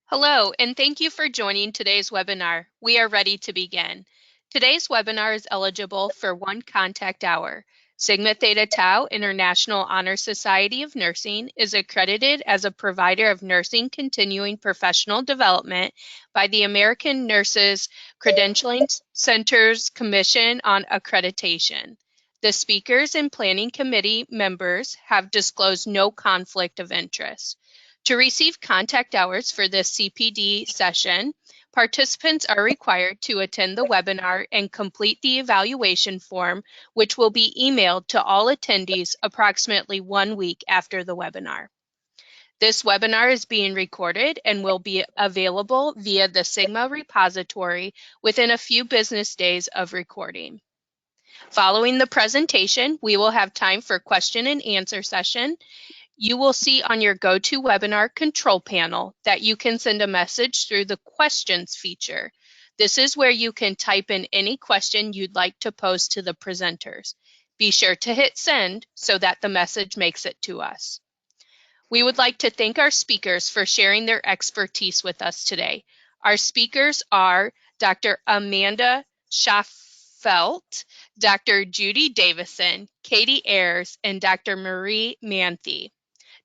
Hello, and thank you for joining today's webinar. We are ready to begin. Today's webinar is eligible for 1 contact hour. Sigma Theta Tau International Honor Society of Nursing is accredited as a provider of nursing continuing professional development by the American Nurses Credentialing Centers Commission on Accreditation. The speakers and planning committee members have disclosed no conflict of interest. To receive contact hours for this CPD session, participants are required to attend the webinar and complete the evaluation form, which will be emailed to all attendees approximately 1 week after the webinar. This webinar is being recorded and will be available via the Sigma repository within a few business days of recording. Following the presentation, we will have time for question and answer session. You will see on your GoToWebinar control panel that you can send a message through the questions feature. This is where you can type in any question you'd like to pose to the presenters. Be sure to hit send so that the message makes it to us. We would like to thank our speakers for sharing their expertise with us today. Our speakers are Dr. Amanda Schaffelt, Dr. Judy Davison, Katie Ayers, and Dr. Marie Manthe.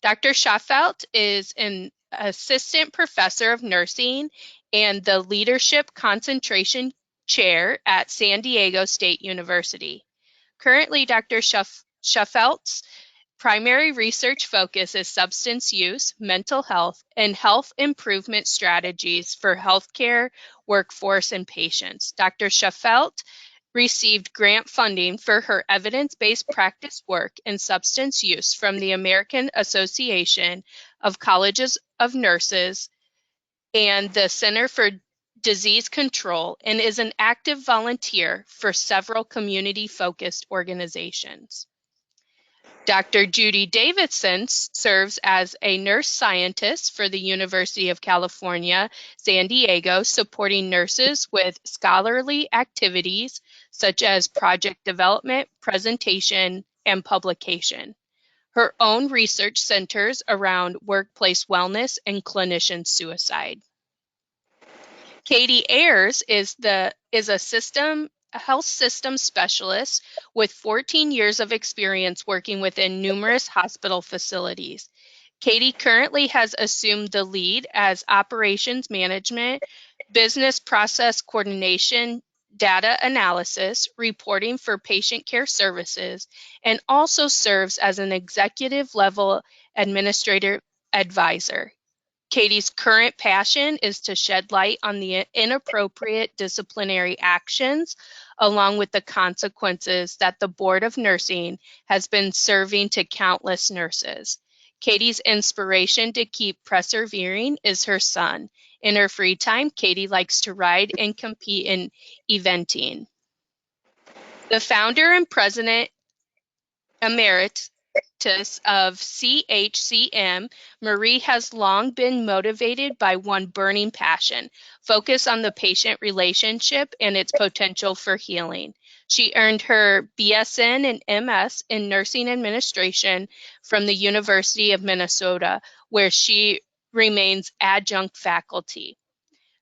Dr. Schaffelt is an assistant professor of nursing and the leadership concentration chair at San Diego State University. Currently, Dr. Schaffelt's primary research focus is substance use, mental health, and health improvement strategies for healthcare, workforce, and patients. Dr. Schaffelt received grant funding for her evidence-based practice work in substance use from the American Association of Colleges of Nurses and the Center for Disease Control, and is an active volunteer for several community-focused organizations. Dr. Judy Davidson serves as a nurse scientist for the University of California, San Diego, supporting nurses with scholarly activities such as project development, presentation, and publication. Her own research centers around workplace wellness and clinician suicide. Katie Ayers is a health system specialist with 14 years of experience working within numerous hospital facilities. Katie currently has assumed the lead as operations management, business process coordination, data analysis, reporting for patient care services, and also serves as an executive level administrative advisor. Katie's current passion is to shed light on the inappropriate disciplinary actions, along with the consequences that the Board of Nursing has been serving to countless nurses. Katie's inspiration to keep persevering is her son. In her free time, Katie likes to ride and compete in eventing. The founder and president emeritus of CHCM, Marie has long been motivated by one burning passion: focus on the patient relationship and its potential for healing. She earned her BSN and MS in nursing administration from the University of Minnesota, where she remains adjunct faculty.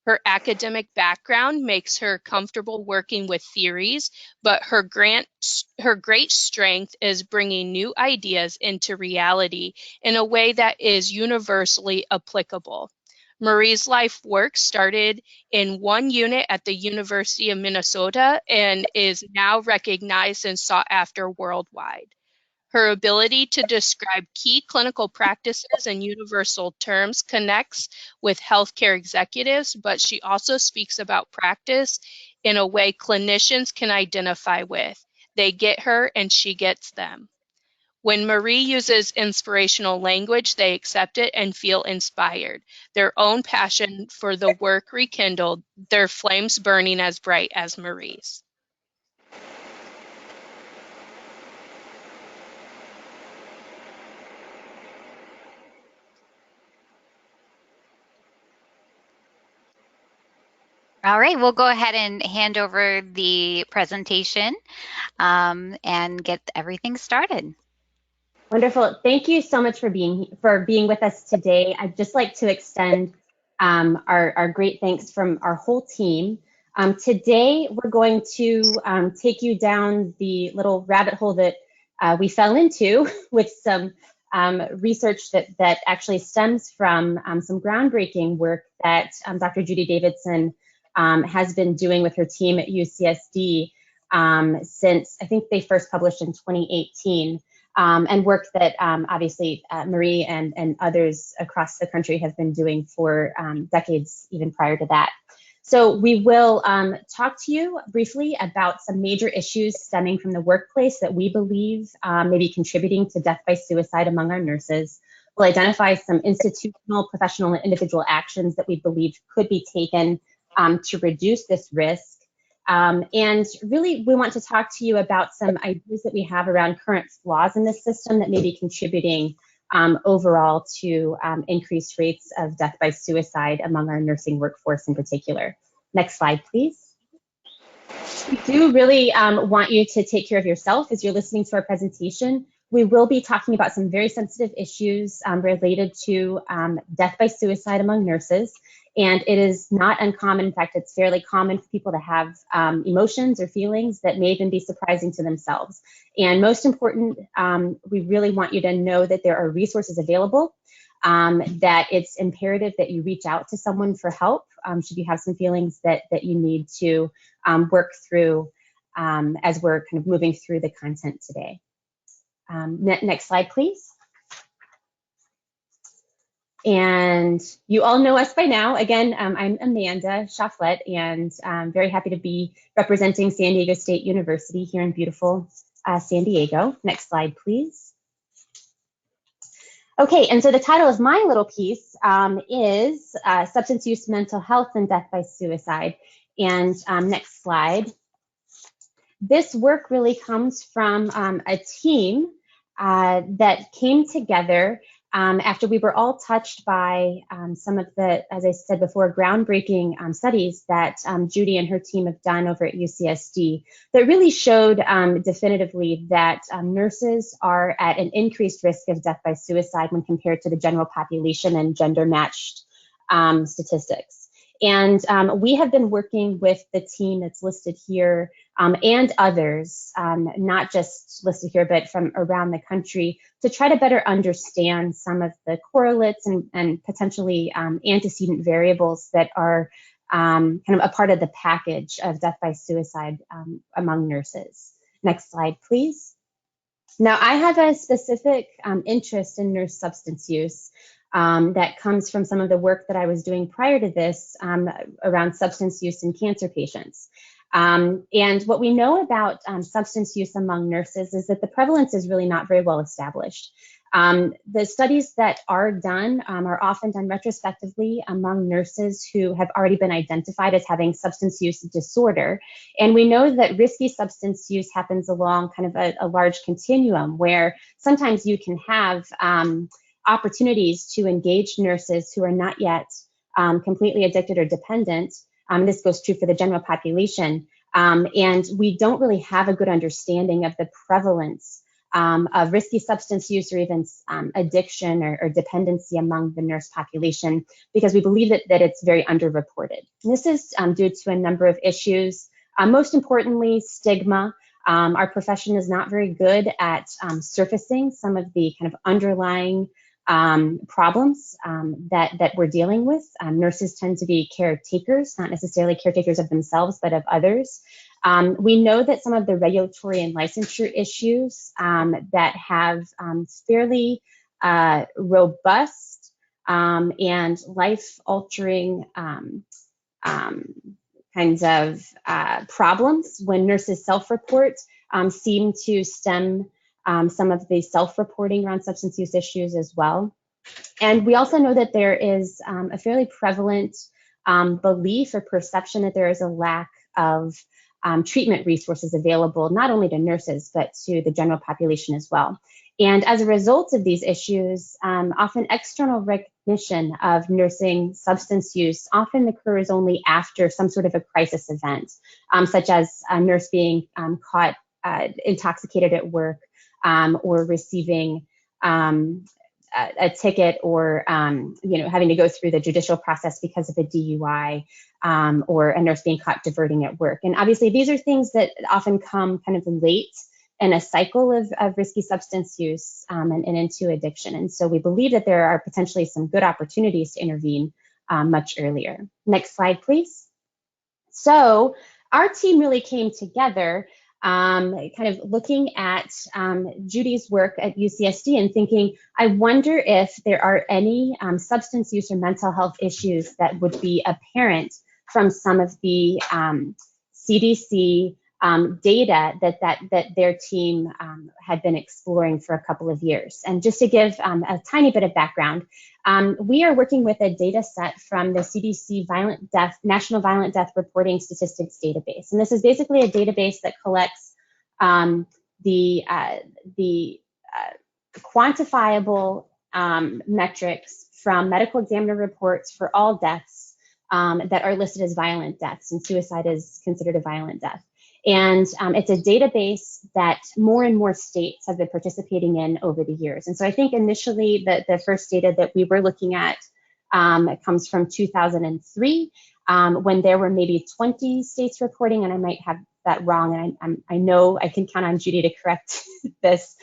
Her academic background makes her comfortable working with theories, but her great strength is bringing new ideas into reality in a way that is universally applicable. Marie's life work started in one unit at the University of Minnesota and is now recognized and sought after worldwide. Her ability to describe key clinical practices in universal terms connects with healthcare executives, but she also speaks about practice in a way clinicians can identify with. They get her and she gets them. When Marie uses inspirational language, they accept it and feel inspired. Their own passion for the work rekindled, their flames burning as bright as Marie's. All right, we'll go ahead and hand over the presentation and get everything started. Wonderful. Thank you so much for being with us today. I'd just like to extend Our great thanks from our whole team. Today, we're going to take you down the little rabbit hole that we fell into with some research that actually stems from some groundbreaking work that Dr. Judy Davidson has been doing with her team at UCSD since I think they first published in 2018. And work that obviously Marie and others across the country have been doing for decades, even prior to that. So we will talk to you briefly about some major issues stemming from the workplace that we believe may be contributing to death by suicide among our nurses. We'll identify some institutional, professional, and individual actions that we believe could be taken to reduce this risk. And really, we want to talk to you about some ideas that we have around current flaws in the system that may be contributing overall to increased rates of death by suicide among our nursing workforce in particular. Next slide, please. We do really want you to take care of yourself as you're listening to our presentation. We will be talking about some very sensitive issues related to death by suicide among nurses. And it is not uncommon. In fact, it's fairly common for people to have emotions or feelings that may even be surprising to themselves. And most important, we really want you to know that there are resources available, that it's imperative that you reach out to someone for help should you have some feelings that you need to work through as we're kind of moving through the content today. Next slide, please. And you all know us by now. Again, I'm Amanda Chafflet, and I'm very happy to be representing San Diego State University here in beautiful San Diego. Next slide, please. Okay, and so the title of my little piece is Substance Use, Mental Health, and Death by Suicide. And next slide. This work really comes from a team that came together after we were all touched by some of the, as I said before, groundbreaking studies that Judy and her team have done over at UCSD that really showed definitively that nurses are at an increased risk of death by suicide when compared to the general population and gender-matched statistics. And we have been working with the team that's listed here and others, not just listed here, but from around the country, to try to better understand some of the correlates and potentially antecedent variables that are kind of a part of the package of death by suicide among nurses. Next slide, please. Now, I have a specific interest in nurse substance use. That comes from some of the work that I was doing prior to this around substance use in cancer patients. And what we know about substance use among nurses is that the prevalence is really not very well established. The studies that are done are often done retrospectively among nurses who have already been identified as having substance use disorder. And we know that risky substance use happens along kind of a large continuum where sometimes you can have opportunities to engage nurses who are not yet completely addicted or dependent. This goes true for the general population. And we don't really have a good understanding of the prevalence of risky substance use or even addiction or dependency among the nurse population because we believe that it's very underreported. And this is due to a number of issues. Most importantly, stigma. Our profession is not very good at surfacing some of the kind of underlying problems that we're dealing with. Nurses tend to be caretakers, not necessarily caretakers of themselves, but of others. We know that some of the regulatory and licensure issues that have fairly robust and life-altering kinds of problems when nurses self-report seem to stem some of the self-reporting around substance use issues as well. And we also know that there is a fairly prevalent belief or perception that there is a lack of treatment resources available, not only to nurses, but to the general population as well. And as a result of these issues, often external recognition of nursing substance use often occurs only after some sort of a crisis event, such as a nurse being caught intoxicated at work, or receiving a ticket or having to go through the judicial process because of a DUI or a nurse being caught diverting at work. And obviously these are things that often come kind of late in a cycle of risky substance use and into addiction. And so we believe that there are potentially some good opportunities to intervene much earlier. Next slide, please. So our team really came together kind of looking at Judy's work at UCSD and thinking, I wonder if there are any substance use or mental health issues that would be apparent from some of the CDC data that their team had been exploring for a couple of years. And just to give a tiny bit of background, we are working with a data set from the CDC National Violent Death Reporting Statistics database. And this is basically a database that collects the quantifiable metrics from medical examiner reports for all deaths that are listed as violent deaths, and suicide is considered a violent death. And it's a database that more and more states have been participating in over the years. And so I think initially the first data that we were looking at comes from 2003, when there were maybe 20 states reporting, and I might have that wrong. And I know I can count on Judy to correct this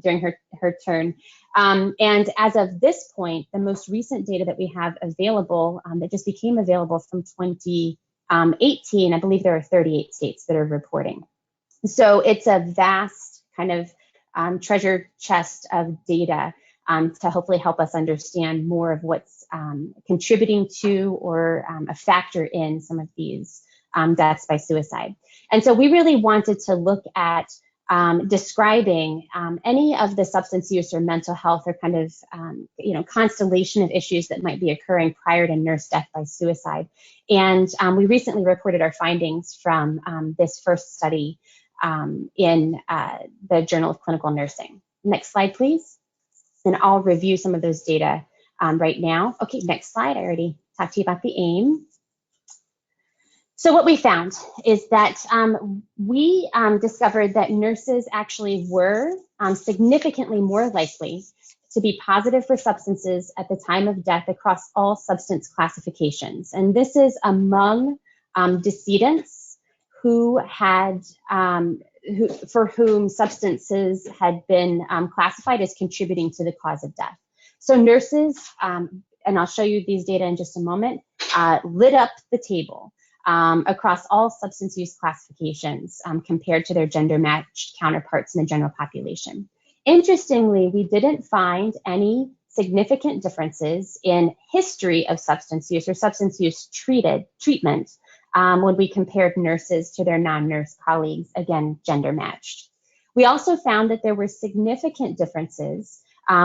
during her turn. And as of this point, the most recent data that we have available that just became available from 2018, I believe there are 38 states that are reporting. So it's a vast kind of treasure chest of data to hopefully help us understand more of what's contributing to or a factor in some of these deaths by suicide. And so we really wanted to look at describing any of the substance use or mental health or kind of constellation of issues that might be occurring prior to nurse death by suicide. And we recently reported our findings from this first study in the Journal of Clinical Nursing. Next slide, please. And I'll review some of those data right now. Okay, next slide. I already talked to you about the aim. So what we found is that we discovered that nurses actually were significantly more likely to be positive for substances at the time of death across all substance classifications. And this is among decedents who had, for whom substances had been classified as contributing to the cause of death. So nurses, and I'll show you these data in just a moment, lit up the table across all substance use classifications compared to their gender-matched counterparts in the general population. Interestingly, we didn't find any significant differences in history of substance use or substance use treatment when we compared nurses to their non-nurse colleagues, again, gender-matched. We also found that there were significant differences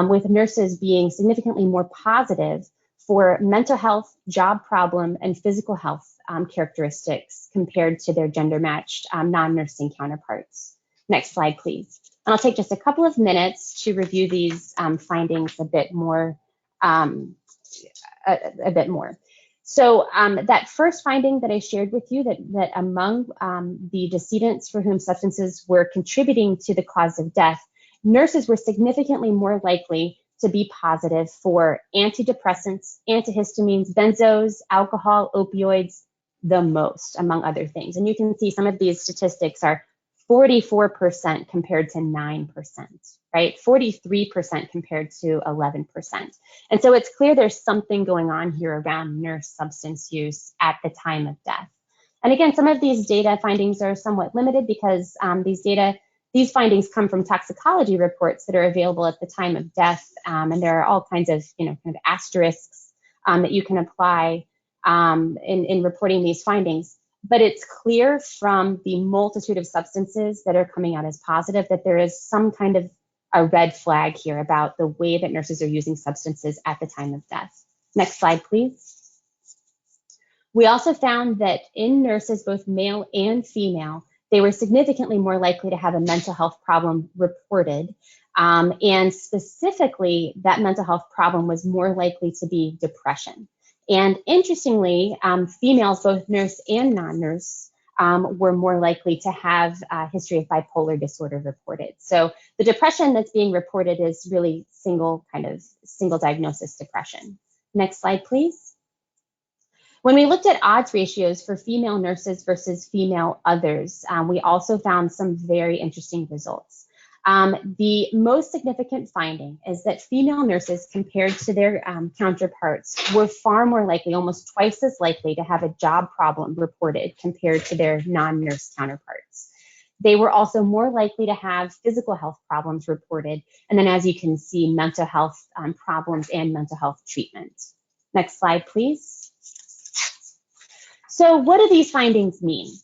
with nurses being significantly more positive for mental health, job problem, and physical health characteristics compared to their gender-matched non-nursing counterparts. Next slide, please. And I'll take just a couple of minutes to review these findings a bit more. So that first finding that I shared with you, that among the decedents for whom substances were contributing to the cause of death, nurses were significantly more likely to be positive for antidepressants, antihistamines, benzos, alcohol, opioids, the most, among other things. And you can see some of these statistics are 44% compared to 9%, right? 43% compared to 11%. And so it's clear there's something going on here around nurse substance use at the time of death. And again, some of these data findings are somewhat limited because these findings come from toxicology reports that are available at the time of death. And there are all kinds of, kind of asterisks that you can apply in reporting these findings. But it's clear from the multitude of substances that are coming out as positive that there is some kind of a red flag here about the way that nurses are using substances at the time of death. Next slide, please. We also found that in nurses, both male and female, they were significantly more likely to have a mental health problem reported. And specifically, that mental health problem was more likely to be depression. And interestingly, females, both nurse and non-nurse, were more likely to have a history of bipolar disorder reported. So the depression that's being reported is really single diagnosis depression. Next slide, please. When we looked at odds ratios for female nurses versus female others, we also found some very interesting results. The most significant finding is that female nurses compared to their counterparts were far more likely, almost twice as likely, to have a job problem reported compared to their non-nurse counterparts. They were also more likely to have physical health problems reported, and then as you can see, mental health problems and mental health treatment. Next slide, please. So what do these findings mean?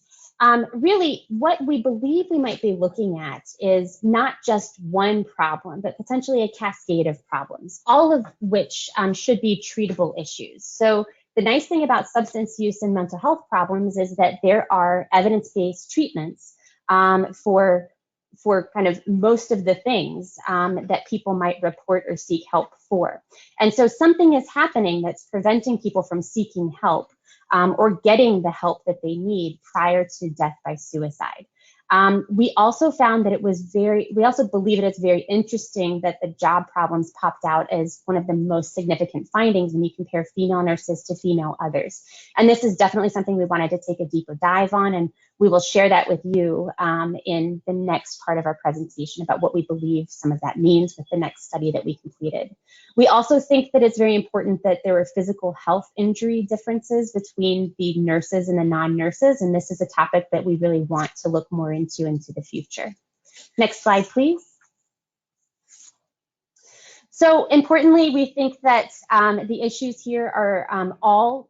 Really, what we believe we might be looking at is not just one problem, but potentially a cascade of problems, all of which should be treatable issues. So the nice thing about substance use and mental health problems is that there are evidence-based treatments for kind of most of the things that people might report or seek help for. And so something is happening that's preventing people from seeking help or getting the help that they need prior to death by suicide. We also found that we also believe that it's very interesting that the job problems popped out as one of the most significant findings when you compare female nurses to female others. And this is definitely something we wanted to take a deeper dive on, and we will share that with you in the next part of our presentation about what we believe some of that means with the next study that we completed. We also think that it's very important that there were physical health injury differences between the nurses and the non-nurses, and this is a topic that we really want to look more into the future. Next slide, please. So importantly, we think that the issues here are all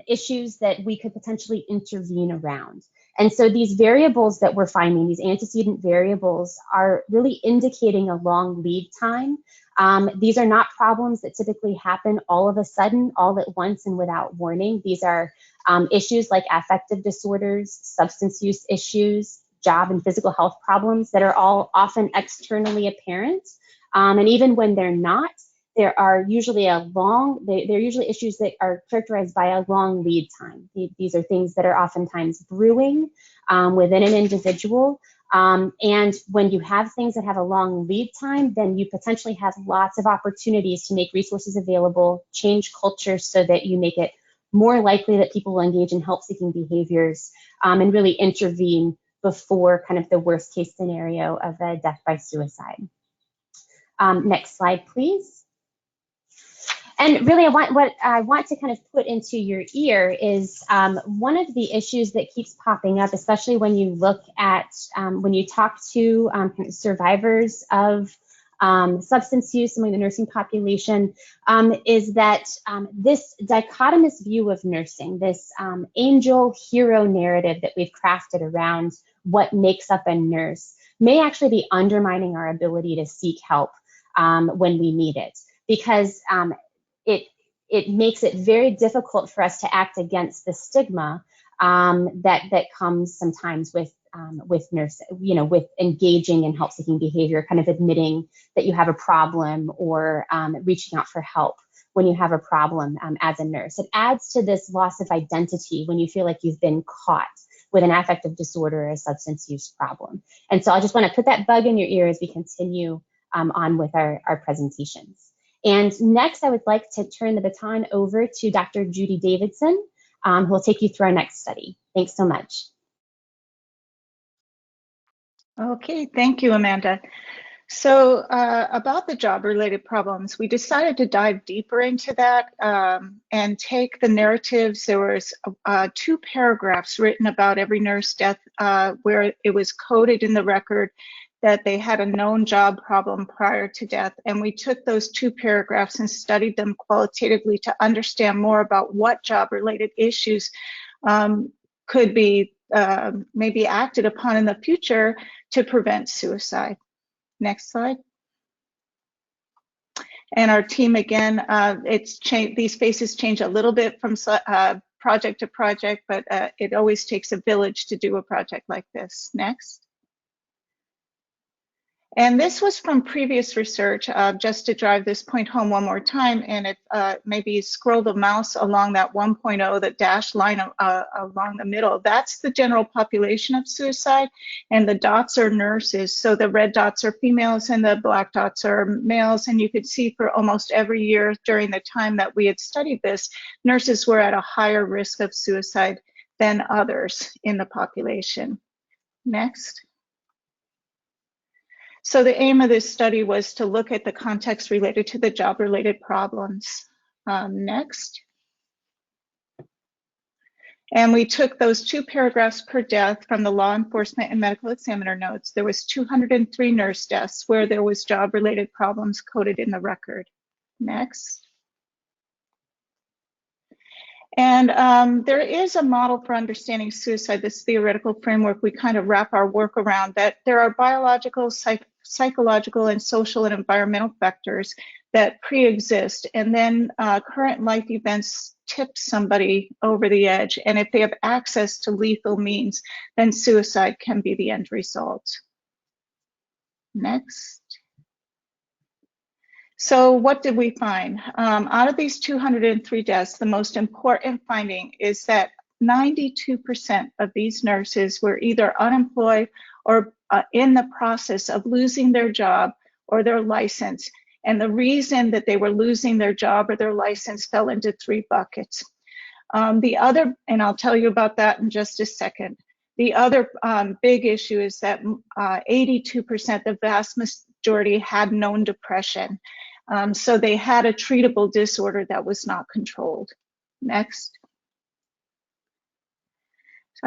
issues that we could potentially intervene around. And so these variables that we're finding, these antecedent variables, are really indicating a long lead time. These are not problems that typically happen all of a sudden, all at once and without warning. These are issues like affective disorders, substance use issues, job and physical health problems that are all often externally apparent. And even when they're not, there are usually they're usually issues that are characterized by a long lead time. These are things that are oftentimes brewing within an individual. And when you have things that have a long lead time, then you potentially have lots of opportunities to make resources available, change culture so that you make it more likely that people will engage in help-seeking behaviors and really intervene before kind of the worst case scenario of a death by suicide. Next slide, please. And really, what I want to kind of put into your ear is one of the issues that keeps popping up, especially when you look at, when you talk to kind of survivors of substance use among the nursing population, is that this dichotomous view of nursing, this angel hero narrative that we've crafted around what makes up a nurse, may actually be undermining our ability to seek help when we need it, because it makes it very difficult for us to act against the stigma that comes sometimes with nurses, with engaging in help-seeking behavior, kind of admitting that you have a problem or reaching out for help when you have a problem as a nurse. It adds to this loss of identity when you feel like you've been caught with an affective disorder or a substance use problem. And so I just want to put that bug in your ear as we continue on with our presentations. And next, I would like to turn the baton over to Dr. Judy Davidson, who will take you through our next study. Thanks so much. Okay, thank you, Amanda. So about the job-related problems, we decided to dive deeper into that and take the narratives. There was 2 paragraphs written about every nurse death where it was coded in the record that they had a known job problem prior to death. And we took those 2 paragraphs and studied them qualitatively to understand more about what job-related issues could be maybe acted upon in the future to prevent suicide. Next slide. And our team, again, it's changed. These faces change a little bit from project to project, but it always takes a village to do a project like this. Next. And this was from previous research, just to drive this point home one more time. And if maybe scroll the mouse along that 1.0, the dashed line along the middle, that's the general population of suicide. And the dots are nurses. So the red dots are females and the black dots are males. And you could see for almost every year during the time that we had studied this, nurses were at a higher risk of suicide than others in the population. Next. So the aim of this study was to look at the context related to the job-related problems. Next. And we took those 2 paragraphs per death from the law enforcement and medical examiner notes. There was 203 nurse deaths where there was job-related problems coded in the record. Next. And there is a model for understanding suicide, this theoretical framework we kind of wrap our work around, that there are biological, psychological, and social and environmental factors that pre-exist, and then current life events tip somebody over the edge, and if they have access to lethal means, then suicide can be the end result. Next. So what did we find? Out of these 203 deaths, the most important finding is that 92% of these nurses were either unemployed or in the process of losing their job or their license. And the reason that they were losing their job or their license fell into 3 buckets. The other, and I'll tell you about that in just a second. The other big issue is that 82%, the vast majority, had known depression. So they had a treatable disorder that was not controlled. Next.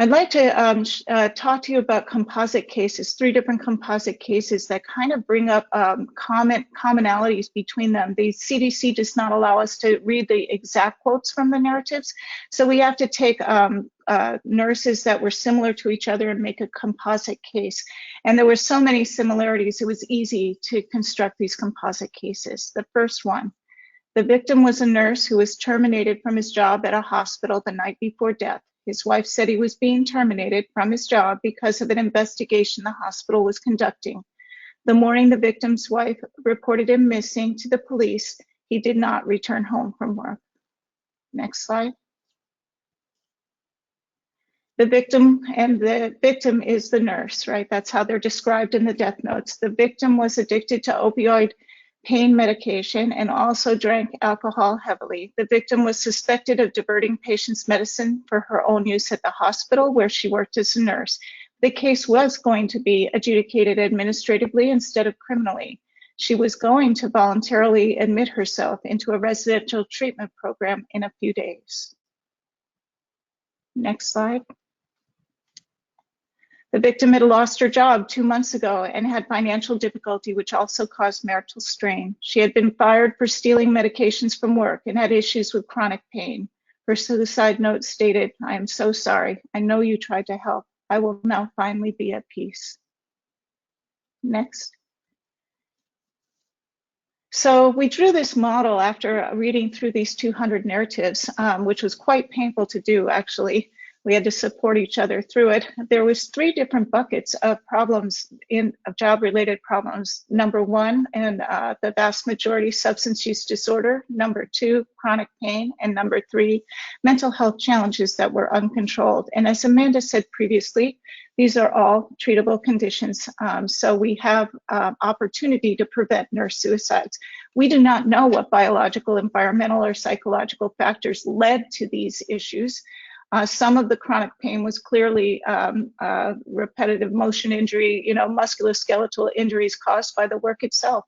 I'd like to talk to you about composite cases, 3 different composite cases that kind of bring up commonalities between them. The CDC does not allow us to read the exact quotes from the narratives, so we have to take nurses that were similar to each other and make a composite case. And there were so many similarities, it was easy to construct these composite cases. The first one, the victim was a nurse who was terminated from his job at a hospital the night before death. His wife said he was being terminated from his job because of an investigation the hospital was conducting. The morning the victim's wife reported him missing to the police, he did not return home from work. Next slide. The victim, and the victim is the nurse, right? That's how they're described in the death notes. The victim was addicted to opioid pain medication and also drank alcohol heavily. The victim was suspected of diverting patients' medicine for her own use at the hospital where she worked as a nurse. The case was going to be adjudicated administratively instead of criminally. She was going to voluntarily admit herself into a residential treatment program in a few days. Next slide. The victim had lost her job 2 months ago and had financial difficulty, which also caused marital strain. She had been fired for stealing medications from work and had issues with chronic pain. Her suicide note stated, "I am so sorry. I know you tried to help. I will now finally be at peace." Next. So we drew this model after reading through these 200 narratives, which was quite painful to do, actually. We had to support each other through it. There was 3 different buckets of problems, of job-related problems. Number 1, and the vast majority, substance use disorder. Number 2, chronic pain. And number 3, mental health challenges that were uncontrolled. And as Amanda said previously, these are all treatable conditions. So we have opportunity to prevent nurse suicides. We do not know what biological, environmental, or psychological factors led to these issues. Some of the chronic pain was clearly repetitive motion injury, musculoskeletal injuries caused by the work itself.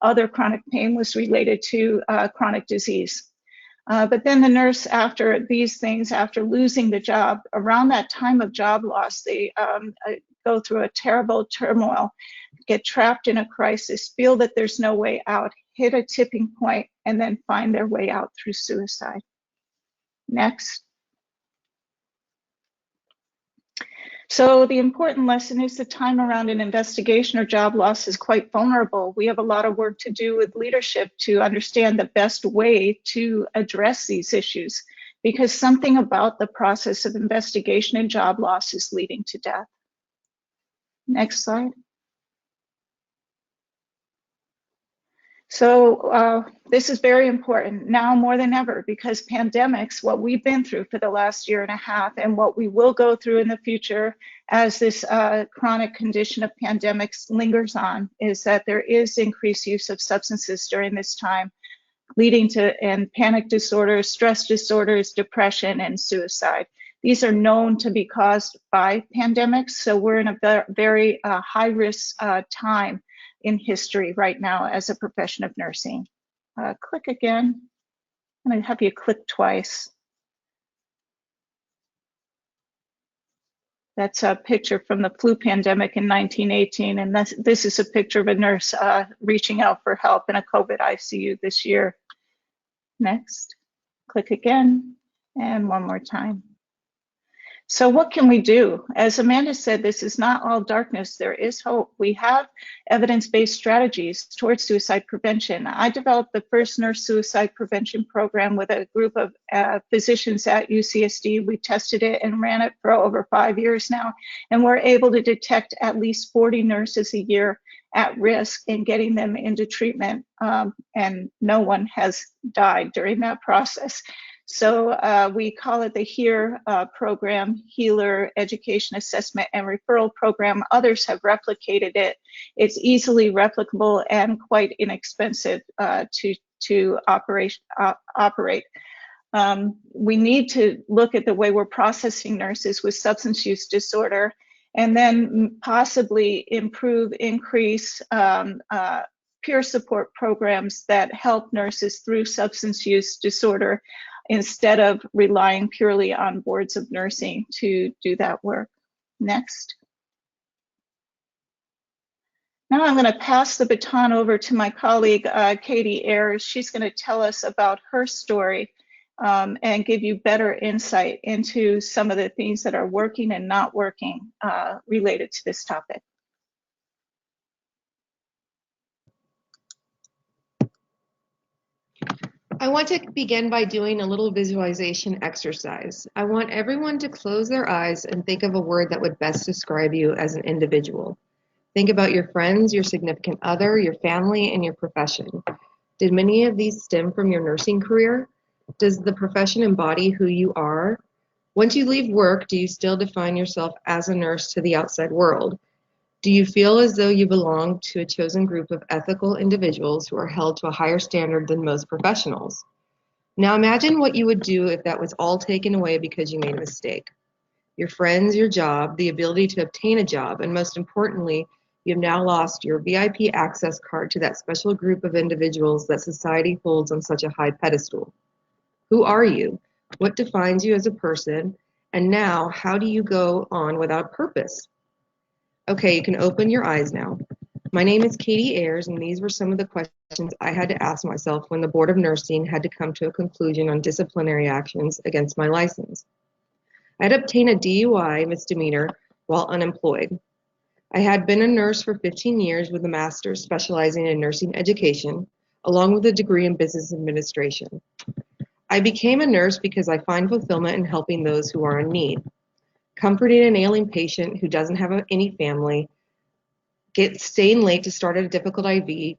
Other chronic pain was related to chronic disease. But then the nurse, after these things, after losing the job, around that time of job loss, they go through a terrible turmoil, get trapped in a crisis, feel that there's no way out, hit a tipping point, and then find their way out through suicide. Next. So the important lesson is the time around an investigation or job loss is quite vulnerable. We have a lot of work to do with leadership to understand the best way to address these issues, because something about the process of investigation and job loss is leading to death. Next slide. So this is very important now more than ever, because pandemics, what we've been through for the last year and a half and what we will go through in the future as this chronic condition of pandemics lingers on, is that there is increased use of substances during this time, leading to panic disorders, stress disorders, depression, and suicide. These are known to be caused by pandemics, so we're in a very high-risk time in history right now as a profession of nursing. Click again. I'm going to have you click twice. That's a picture from the flu pandemic in 1918, and this is a picture of a nurse reaching out for help in a COVID ICU this year. Next. Click again, and one more time. So what can we do? As Amanda said, this is not all darkness. There is hope. We have evidence-based strategies towards suicide prevention. I developed the first nurse suicide prevention program with a group of physicians at UCSD. We tested it and ran it for over 5 years now, and we're able to detect at least 40 nurses a year at risk in getting them into treatment, and no one has died during that process. So we call it the HEAR program, Healer Education Assessment and Referral Program. Others have replicated it. It's easily replicable and quite inexpensive to operate. We need to look at the way we're processing nurses with substance use disorder, and then possibly increase peer support programs that help nurses through substance use disorder, instead of relying purely on boards of nursing to do that work. Next. Now I'm going to pass the baton over to my colleague, Katie Ayers. She's going to tell us about her story and give you better insight into some of the things that are working and not working related to this topic. I want to begin by doing a little visualization exercise. I want everyone to close their eyes and think of a word that would best describe you as an individual. Think about your friends, your significant other, your family, and your profession. Did many of these stem from your nursing career? Does the profession embody who you are? Once you leave work, do you still define yourself as a nurse to the outside world? Do you feel as though you belong to a chosen group of ethical individuals who are held to a higher standard than most professionals? Now imagine what you would do if that was all taken away because you made a mistake. Your friends, your job, the ability to obtain a job, and most importantly, you've now lost your VIP access card to that special group of individuals that society holds on such a high pedestal. Who are you? What defines you as a person? And now, how do you go on without purpose? Okay, you can open your eyes now. My name is Katie Ayers, and these were some of the questions I had to ask myself when the Board of Nursing had to come to a conclusion on disciplinary actions against my license. I had obtained a DUI misdemeanor while unemployed. I had been a nurse for 15 years with a master's specializing in nursing education, along with a degree in business administration. I became a nurse because I find fulfillment in helping those who are in need. Comforting an ailing patient who doesn't have any family, staying late to start at a difficult IV,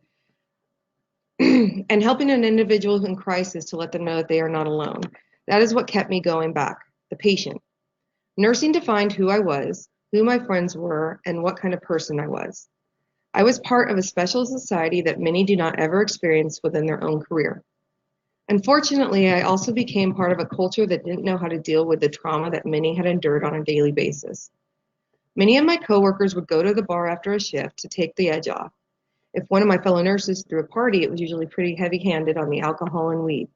and helping an individual in crisis to let them know that they are not alone. That is what kept me going back, the patient. Nursing defined who I was, who my friends were, and what kind of person I was. I was part of a special society that many do not ever experience within their own career. Unfortunately, I also became part of a culture that didn't know how to deal with the trauma that many had endured on a daily basis. Many of my coworkers would go to the bar after a shift to take the edge off. If one of my fellow nurses threw a party, it was usually pretty heavy-handed on the alcohol and weed.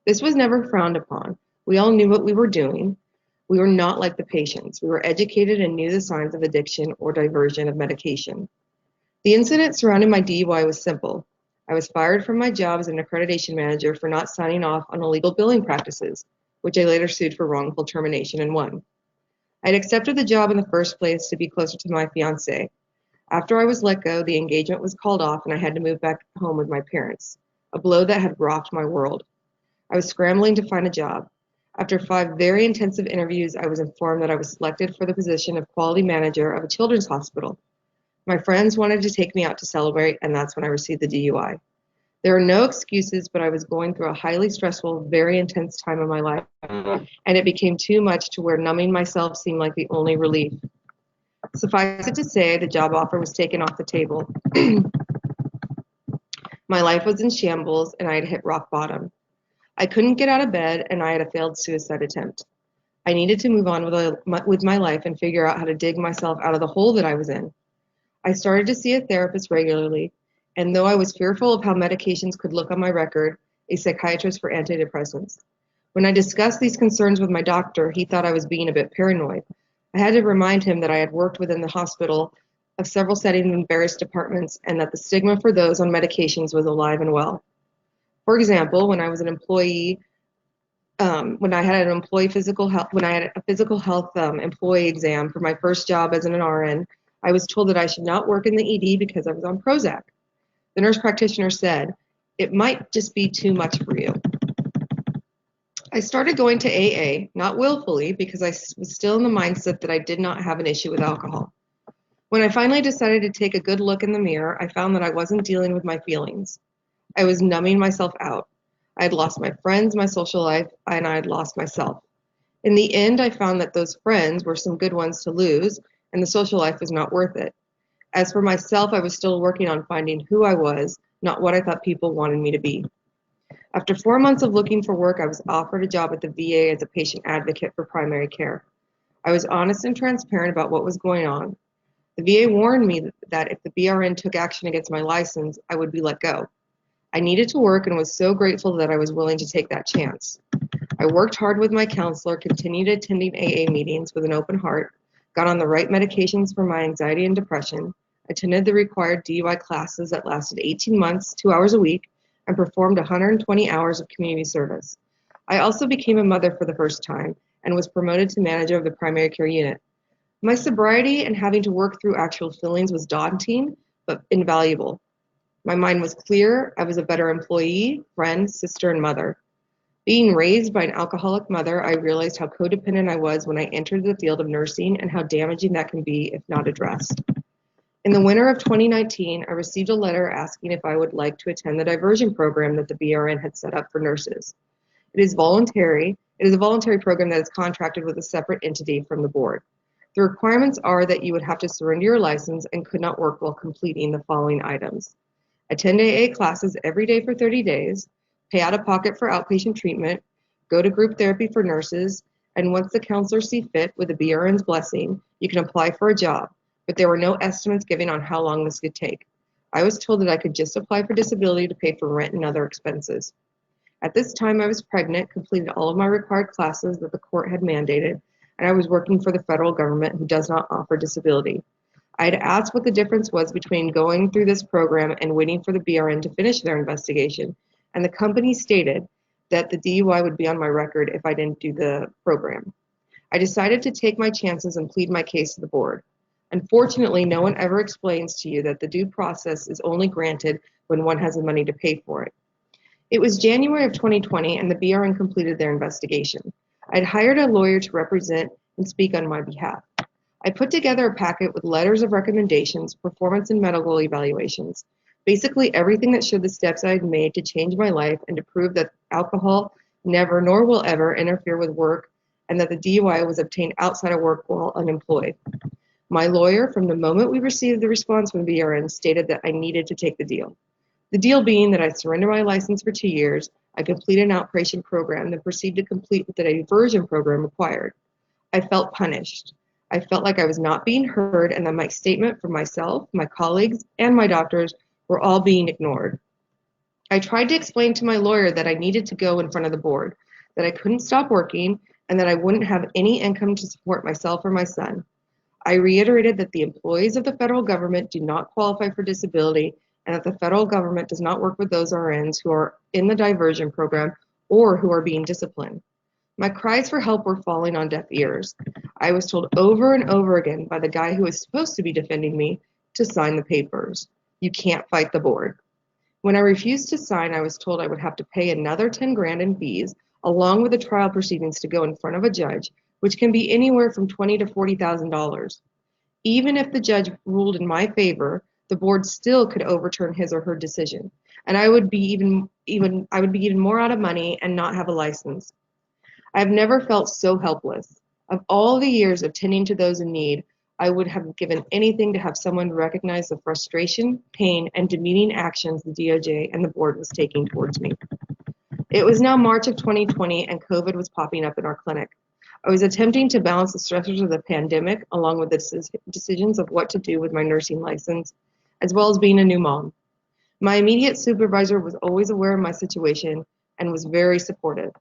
This was never frowned upon. We all knew what we were doing. We were not like the patients. We were educated and knew the signs of addiction or diversion of medication. The incident surrounding my DUI was simple. I was fired from my job as an accreditation manager for not signing off on illegal billing practices, which I later sued for wrongful termination and won. I had accepted the job in the first place to be closer to my fiancé. After I was let go, the engagement was called off and I had to move back home with my parents, a blow that had rocked my world. I was scrambling to find a job. After 5 very intensive interviews, I was informed that I was selected for the position of quality manager of a children's hospital. My friends wanted to take me out to celebrate, and that's when I received the DUI. There are no excuses, but I was going through a highly stressful, very intense time of my life, and it became too much to where numbing myself seemed like the only relief. Suffice it to say, the job offer was taken off the table. My life was in shambles, and I had hit rock bottom. I couldn't get out of bed, and I had a failed suicide attempt. I needed to move on with my life and figure out how to dig myself out of the hole that I was in. I started to see a therapist regularly, and though I was fearful of how medications could look on my record, a psychiatrist for antidepressants. When I discussed these concerns with my doctor, he thought I was being a bit paranoid. I had to remind him that I had worked within the hospital of several settings in various departments and that the stigma for those on medications was alive and well. For example, when I was an employee, when I had a physical health employee exam for my first job as an RN, I was told that I should not work in the ED because I was on Prozac. The nurse practitioner said, "It might just be too much for you." I started going to AA, not willfully, because I was still in the mindset that I did not have an issue with alcohol. When I finally decided to take a good look in the mirror, I found that I wasn't dealing with my feelings. I was numbing myself out. I had lost my friends, my social life, and I had lost myself. In the end, I found that those friends were some good ones to lose, and the social life was not worth it. As for myself, I was still working on finding who I was, not what I thought people wanted me to be. After 4 months of looking for work, I was offered a job at the VA as a patient advocate for primary care. I was honest and transparent about what was going on. The VA warned me that if the BRN took action against my license, I would be let go. I needed to work and was so grateful that I was willing to take that chance. I worked hard with my counselor, continued attending AA meetings with an open heart, got on the right medications for my anxiety and depression, attended the required DUI classes that lasted 18 months, 2 hours a week, and performed 120 hours of community service. I also became a mother for the first time and was promoted to manager of the primary care unit. My sobriety and having to work through actual feelings was daunting, but invaluable. My mind was clear. I was a better employee, friend, sister, and mother. Being raised by an alcoholic mother, I realized how codependent I was when I entered the field of nursing and how damaging that can be if not addressed. In the winter of 2019, I received a letter asking if I would like to attend the diversion program that the BRN had set up for nurses. It is voluntary. It is a voluntary program that is contracted with a separate entity from the board. The requirements are that you would have to surrender your license and could not work while completing the following items: attend AA classes every day for 30 days, pay out of pocket for outpatient treatment, go to group therapy for nurses, and once the counselors see fit, with the BRN's blessing, you can apply for a job, but there were no estimates given on how long this could take. I was told that I could just apply for disability to pay for rent and other expenses. At this time, I was pregnant, completed all of my required classes that the court had mandated, and I was working for the federal government, who does not offer disability. I had asked what the difference was between going through this program and waiting for the BRN to finish their investigation, and the company stated that the DUI would be on my record if I didn't do the program. I decided to take my chances and plead my case to the board. Unfortunately, no one ever explains to you that the due process is only granted when one has the money to pay for it. It was January of 2020, and the BRN completed their investigation. I'd hired a lawyer to represent and speak on my behalf. I put together a packet with letters of recommendations, performance and medical evaluations, basically everything that showed the steps I had made to change my life and to prove that alcohol never nor will ever interfere with work, and that the DUI was obtained outside of work while unemployed. My lawyer, from the moment we received the response from BRN, stated that I needed to take the deal. The deal being that I surrender my license for 2 years, I complete an outpatient program, then proceed to complete what the diversion program required. I felt punished. I felt like I was not being heard and that my statement for myself, my colleagues, and my doctors were all being ignored. I tried to explain to my lawyer that I needed to go in front of the board, that I couldn't stop working, and that I wouldn't have any income to support myself or my son. I reiterated that the employees of the federal government do not qualify for disability and that the federal government does not work with those RNs who are in the diversion program or who are being disciplined. My cries for help were falling on deaf ears. I was told over and over again by the guy who was supposed to be defending me to sign the papers. You can't fight the board. When I refused to sign, I was told I would have to pay another 10 grand in fees, along with the trial proceedings to go in front of a judge, which can be anywhere from $20,000 to $40,000. Even if the judge ruled in my favor, the board still could overturn his or her decision. and I would be even more out of money and not have a license. I've never felt so helpless. Of all the years of tending to those in need, I would have given anything to have someone recognize the frustration, pain, and demeaning actions the DOJ and the board was taking towards me. It was now March of 2020 and COVID was popping up in our clinic. I was attempting to balance the stressors of the pandemic along with the decisions of what to do with my nursing license, as well as being a new mom. My immediate supervisor was always aware of my situation and was very supportive.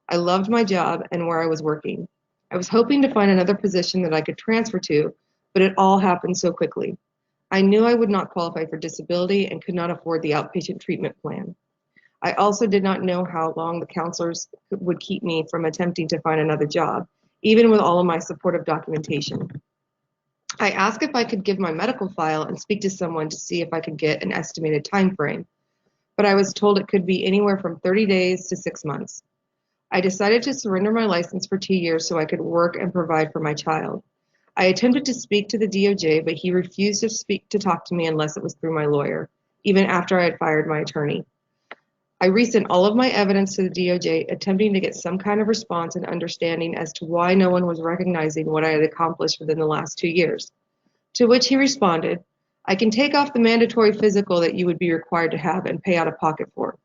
I loved my job and where I was working. I was hoping to find another position that I could transfer to, but it all happened so quickly. I knew I would not qualify for disability and could not afford the outpatient treatment plan. I also did not know how long the counselors would keep me from attempting to find another job, even with all of my supportive documentation. I asked if I could give my medical file and speak to someone to see if I could get an estimated time frame, but I was told it could be anywhere from 30 days to 6 months. I decided to surrender my license for 2 years so I could work and provide for my child. I attempted to speak to the DOJ, but he refused to talk to me unless it was through my lawyer, even after I had fired my attorney. I resent all of my evidence to the DOJ, attempting to get some kind of response and understanding as to why no one was recognizing what I had accomplished within the last 2 years. To which he responded, I can take off the mandatory physical that you would be required to have and pay out of pocket for.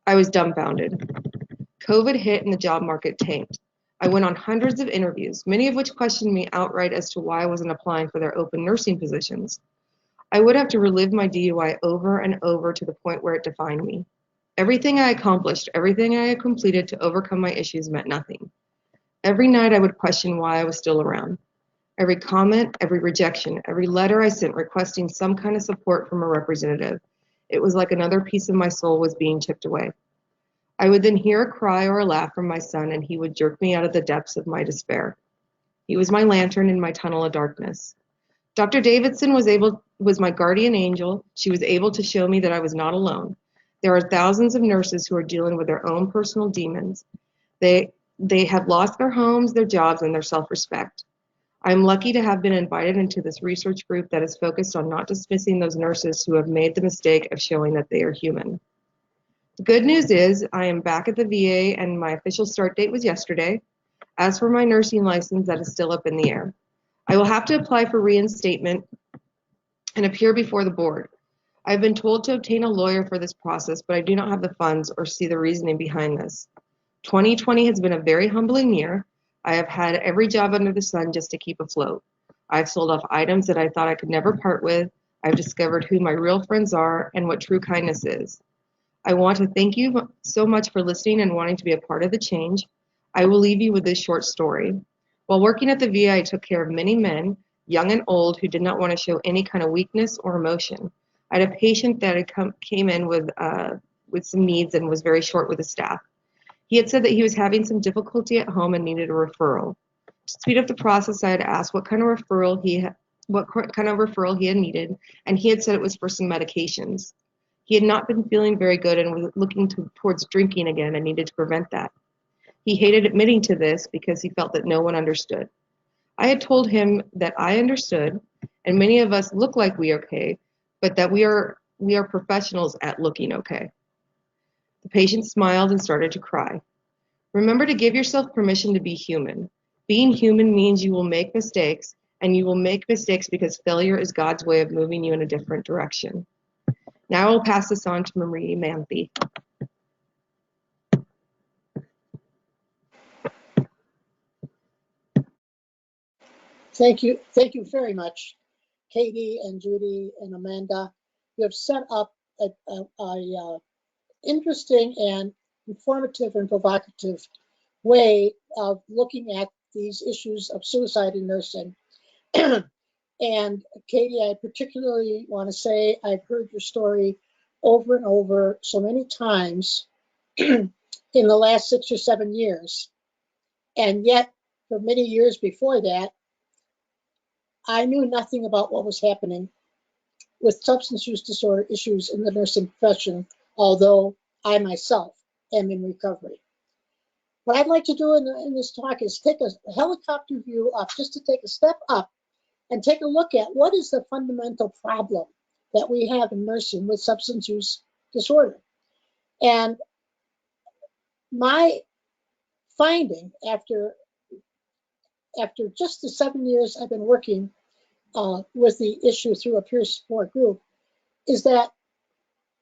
I was dumbfounded. COVID hit and the job market tanked. I went on hundreds of interviews, many of which questioned me outright as to why I wasn't applying for their open nursing positions. I would have to relive my DUI over and over to the point where it defined me. Everything I accomplished, everything I had completed to overcome my issues meant nothing. Every night I would question why I was still around. Every comment, every rejection, every letter I sent requesting some kind of support from a representative, it was like another piece of my soul was being chipped away. I would then hear a cry or a laugh from my son, and he would jerk me out of the depths of my despair. He was my lantern in my tunnel of darkness. Dr. Davidson was my guardian angel. She was able to show me that I was not alone. There are thousands of nurses who are dealing with their own personal demons. They have lost their homes, their jobs, and their self-respect. I'm lucky to have been invited into this research group that is focused on not dismissing those nurses who have made the mistake of showing that they are human. The good news is I am back at the VA and my official start date was yesterday. As for my nursing license, that is still up in the air. I will have to apply for reinstatement and appear before the board. I've been told to obtain a lawyer for this process, but I do not have the funds or see the reasoning behind this. 2020 has been a very humbling year. I have had every job under the sun just to keep afloat. I've sold off items that I thought I could never part with. I've discovered who my real friends are and what true kindness is. I want to thank you so much for listening and wanting to be a part of the change. I will leave you with this short story. While working at the VA, I took care of many men, young and old, who did not want to show any kind of weakness or emotion. I had a patient that had came in with some needs and was very short with the staff. He had said that he was having some difficulty at home and needed a referral. To speed up the process, I had asked what kind of referral he had needed, and he had said it was for some medications. He had not been feeling very good and was looking towards drinking again and needed to prevent that. He hated admitting to this because he felt that no one understood. I had told him that I understood, and many of us look like we are okay, but that we are professionals at looking okay. The patient smiled and started to cry. Remember to give yourself permission to be human. Being human means you will make mistakes, and you will make mistakes because failure is God's way of moving you in a different direction. Now I'll pass this on to Marie Manthe. Thank you very much, Katie and Judy and Amanda. You have set up a interesting and informative and provocative way of looking at these issues of suicide in nursing. And Katie, I particularly want to say I've heard your story over and over so many times in the last 6 or 7 years. And yet, for many years before that, I knew nothing about what was happening with substance use disorder issues in the nursing profession, although I myself am in recovery. What I'd like to do in this talk is take a helicopter view up, just to take a step up and take a look at what is the fundamental problem that we have in nursing with substance use disorder. And my finding after just the 7 years I've been working with the issue through a peer support group is that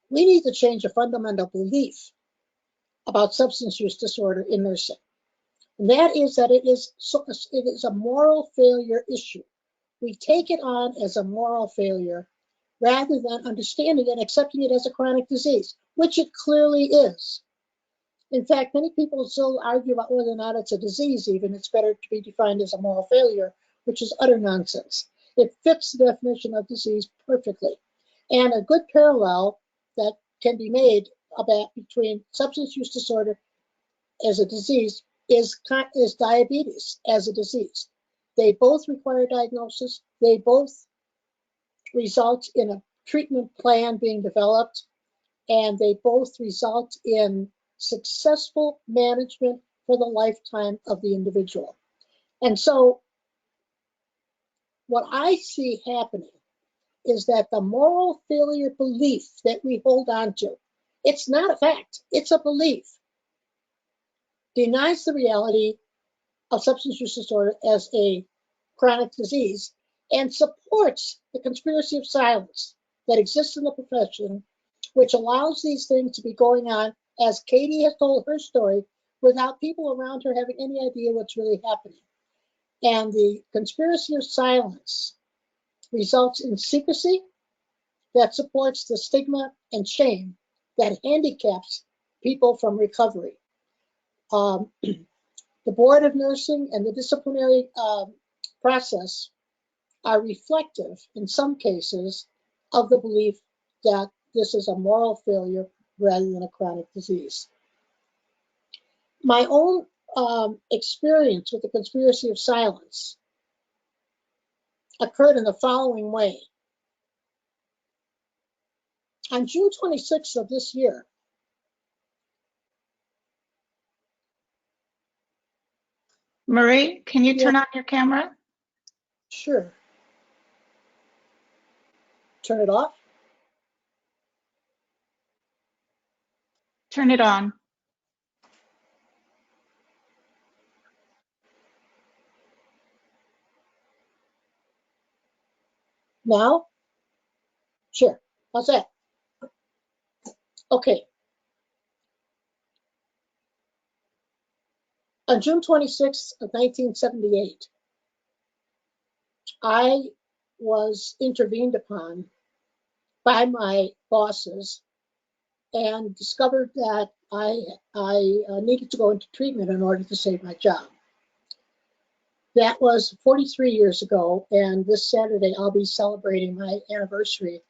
we need to change a fundamental belief about substance use disorder in nursing. And that is that it is a moral failure issue. We take it on as a moral failure rather than understanding and accepting it as a chronic disease, which it clearly is. In fact, many people still argue about whether or not it's a disease even. It's better to be defined as a moral failure, which is utter nonsense. It fits the definition of disease perfectly. And a good parallel that can be made between substance use disorder as a disease is diabetes as a disease. They both require diagnosis. They both result in a treatment plan being developed, and they both result in successful management for the lifetime of the individual. And so what I see happening is that the moral failure belief that we hold on to, it's not a fact, it's a belief, denies the reality of substance use disorder as a chronic disease and supports the conspiracy of silence that exists in the profession, which allows these things to be going on, as Katie has told her story, without people around her having any idea what's really happening. And the conspiracy of silence results in secrecy that supports the stigma and shame that handicaps people from recovery. The Board of Nursing and the disciplinary process are reflective, in some cases, of the belief that this is a moral failure rather than a chronic disease. My own experience with the conspiracy of silence occurred in the following way. On June 26th of this year, Marie, can you turn on your camera? Sure. Turn it off? Turn it on. Now? Sure. How's that? Okay. On June 26th of 1978, I was intervened upon by my bosses and discovered that I needed to go into treatment in order to save my job. That was 43 years ago, and this Saturday I'll be celebrating my anniversary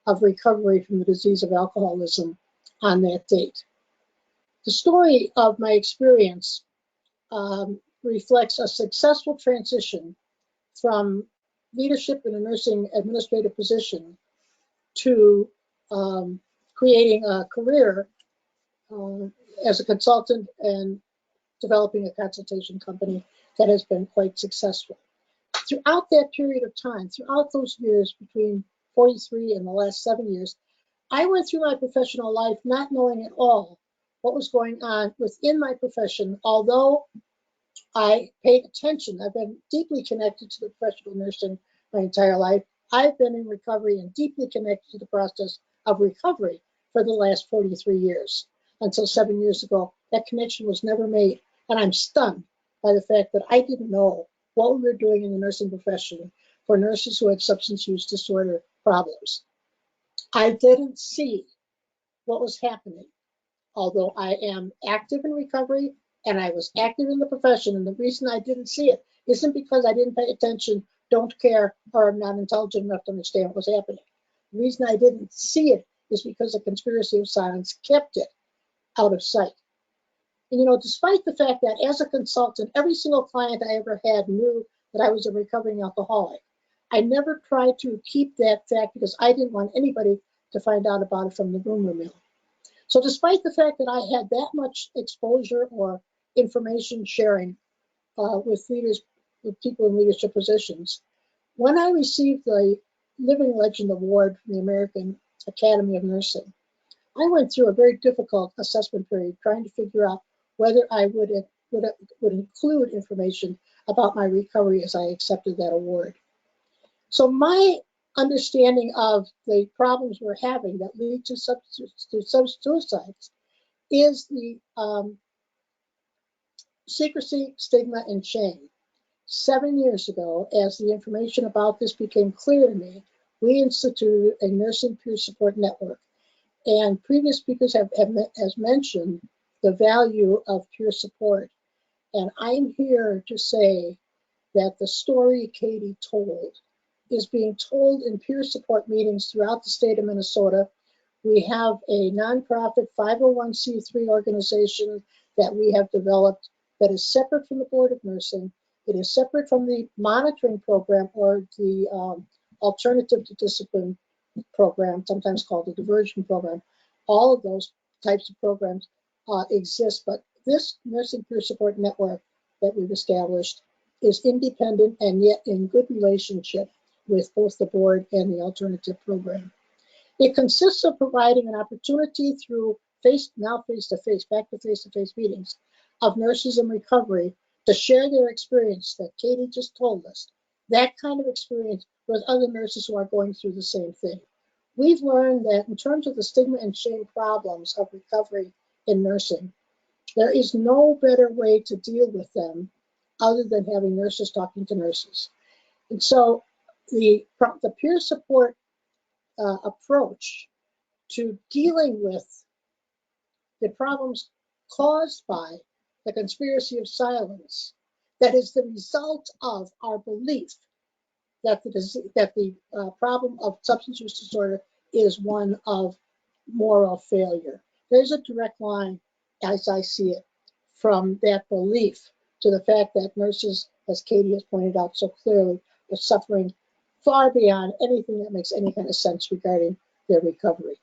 of recovery from the disease of alcoholism on that date. The story of my experience reflects a successful transition from leadership in a nursing administrative position to creating a career as a consultant and developing a consultation company that has been quite successful. Throughout that period of time, throughout those years between 43 and the last 7 years, I went through my professional life not knowing at all what was going on within my profession, although I paid attention. I've been deeply connected to the professional nursing my entire life. I've been in recovery and deeply connected to the process of recovery for the last 43 years. Until 7 years ago, that connection was never made. And I'm stunned by the fact that I didn't know what we were doing in the nursing profession for nurses who had substance use disorder problems. I didn't see what was happening, although I am active in recovery and I was active in the profession. And the reason I didn't see it isn't because I didn't pay attention, don't care, or I'm not intelligent enough to understand what was happening. The reason I didn't see it is because the conspiracy of silence kept it out of sight. And, you know, despite the fact that as a consultant, every single client I ever had knew that I was a recovering alcoholic, I never tried to keep that fact because I didn't want anybody to find out about it from the rumor mill. So despite the fact that I had that much exposure or information sharing with leaders, with people in leadership positions, when I received the Living Legend Award from the American Academy of Nursing, I went through a very difficult assessment period trying to figure out whether I would include information about my recovery as I accepted that award. So my understanding of the problems we're having that lead to suicides is the secrecy, stigma, and shame. 7 years ago, as the information about this became clear to me, we instituted a nursing peer support network. And previous speakers have mentioned the value of peer support. And I'm here to say that the story Katie told is being told in peer support meetings throughout the state of Minnesota. We have a nonprofit 501c3 organization that we have developed that is separate from the Board of Nursing. It is separate from the monitoring program or the alternative to discipline program, sometimes called the diversion program. All of those types of programs exist, but this nursing peer support network that we've established is independent and yet in good relationship with both the board and the alternative program. It consists of providing an opportunity through now face-to-face, back to face-to-face meetings of nurses in recovery to share their experience that Katie just told us, that kind of experience with other nurses who are going through the same thing. We've learned that in terms of the stigma and shame problems of recovery in nursing, there is no better way to deal with them other than having nurses talking to nurses. And so the peer support approach to dealing with the problems caused by the conspiracy of silence that is the result of our belief that the problem of substance use disorder is one of moral failure. There's a direct line, as I see it, from that belief to the fact that nurses, as Katie has pointed out so clearly, are suffering far beyond anything that makes any kind of sense regarding their recovery.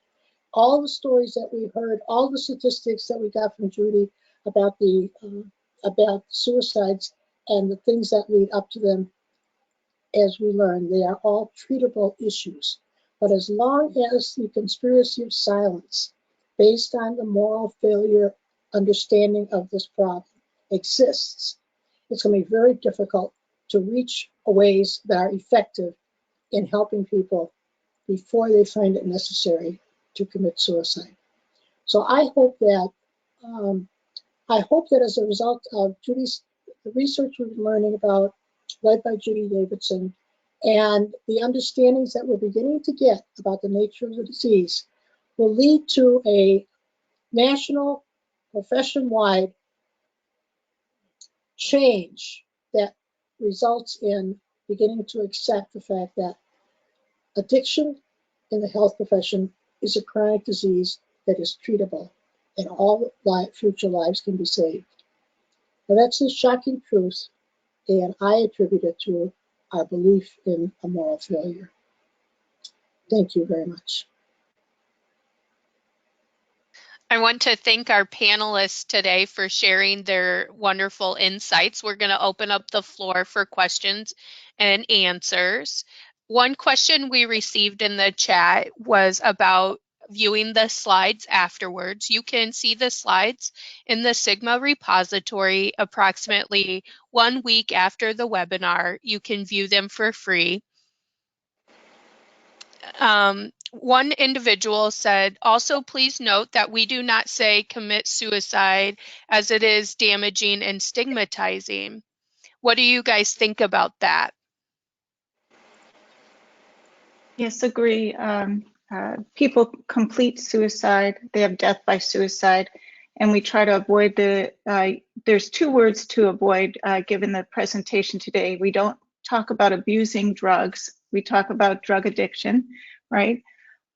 All the stories that we've heard, all the statistics that we got from Judy about about suicides and the things that lead up to them, as we learn, they are all treatable issues. But as long as the conspiracy of silence, based on the moral failure understanding of this problem, exists, it's going to be very difficult to reach ways that are effective in helping people before they find it necessary to commit suicide. So I hope that as a result of the research we've been learning about, led by Judy Davidson, and the understandings that we're beginning to get about the nature of the disease, will lead to a national, profession-wide change that results in beginning to accept the fact that addiction in the health profession is a chronic disease that is treatable, and all future lives can be saved. Now, that's the shocking truth, and I attribute it to our belief in a moral failure. Thank you very much. I want to thank our panelists today for sharing their wonderful insights. We're going to open up the floor for questions and answers. One question we received in the chat was about viewing the slides afterwards. You can see the slides in the Sigma repository approximately 1 week after the webinar. You can view them for free. One individual said, also please note that we do not say commit suicide as it is damaging and stigmatizing. What do you guys think about that? Yes, agree. People complete suicide, they have death by suicide, and we try to avoid there's 2 words to avoid given the presentation today. We don't talk about abusing drugs, we talk about drug addiction, right?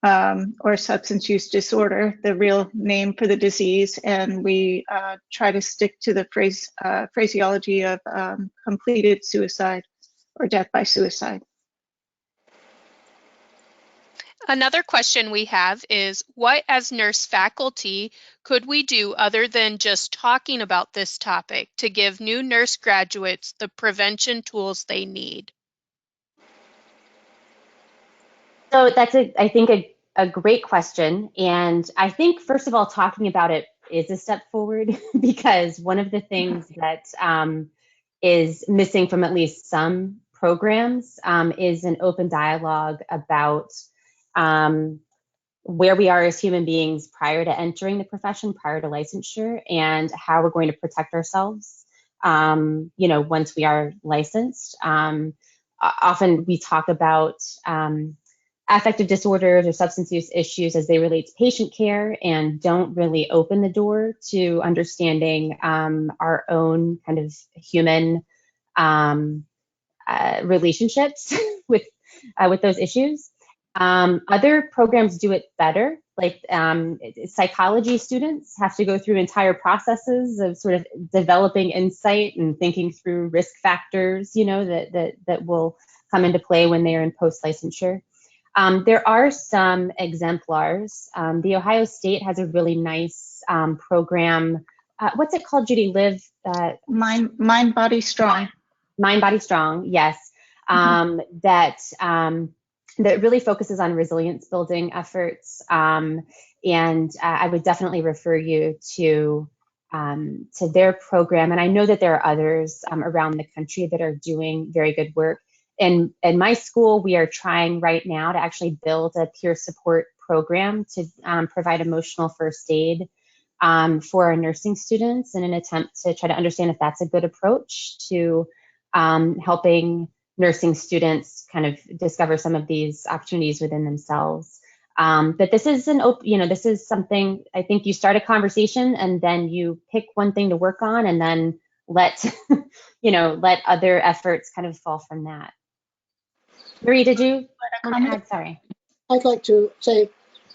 Or substance use disorder, the real name for the disease, and we try to stick to the phraseology of completed suicide or death by suicide. Another question we have is, what as nurse faculty could we do other than just talking about this topic to give new nurse graduates the prevention tools they need? So that's, I think, a great question. And I think, first of all, talking about it is a step forward because one of the things that is missing from at least some programs is an open dialogue about where we are as human beings prior to entering the profession, prior to licensure, and how we're going to protect ourselves, once we are licensed. Often we talk about affective disorders or substance use issues as they relate to patient care and don't really open the door to understanding our own kind of human relationships with those issues. Other programs do it better. Like psychology students have to go through entire processes of sort of developing insight and thinking through risk factors, that will come into play when they are in post-licensure. There are some exemplars. The Ohio State has a really nice program. What's it called, Judy? Mind, Body, Strong. Mind, Body, Strong, yes. That really focuses on resilience building efforts. And I would definitely refer you to their program. And I know that there are others around the country that are doing very good work. In my school, we are trying right now to actually build a peer support program to provide emotional first aid for our nursing students in an attempt to try to understand if that's a good approach to helping nursing students kind of discover some of these opportunities within themselves. But this is this is something, I think you start a conversation and then you pick one thing to work on and then let other efforts kind of fall from that. Marie, did you want to add? Sorry. I'd like to say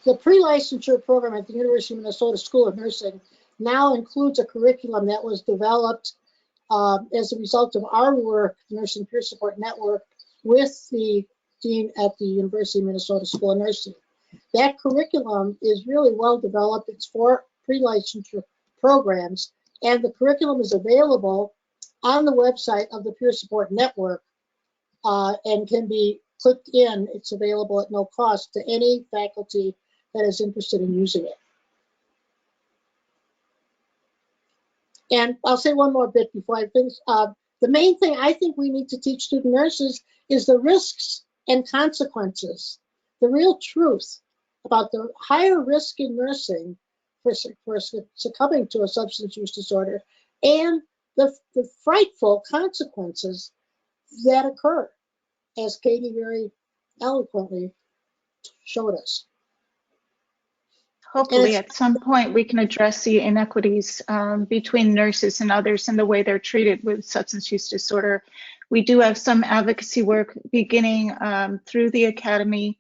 the pre-licensure program at the University of Minnesota School of Nursing now includes a curriculum that was developed as a result of our work, Nursing Peer Support Network, with the dean at the University of Minnesota School of Nursing. That curriculum is really well developed. It's for pre-licensure programs, and the curriculum is available on the website of the Peer Support Network and can be clicked in. It's available at no cost to any faculty that is interested in using it. And I'll say one more bit before I finish. The main thing I think we need to teach student nurses is the risks and consequences, the real truth about the higher risk in nursing for succumbing to a substance use disorder and the frightful consequences that occur, as Katie very eloquently showed us. Hopefully at some point we can address the inequities between nurses and others in the way they're treated with substance use disorder. We do have some advocacy work beginning through the Academy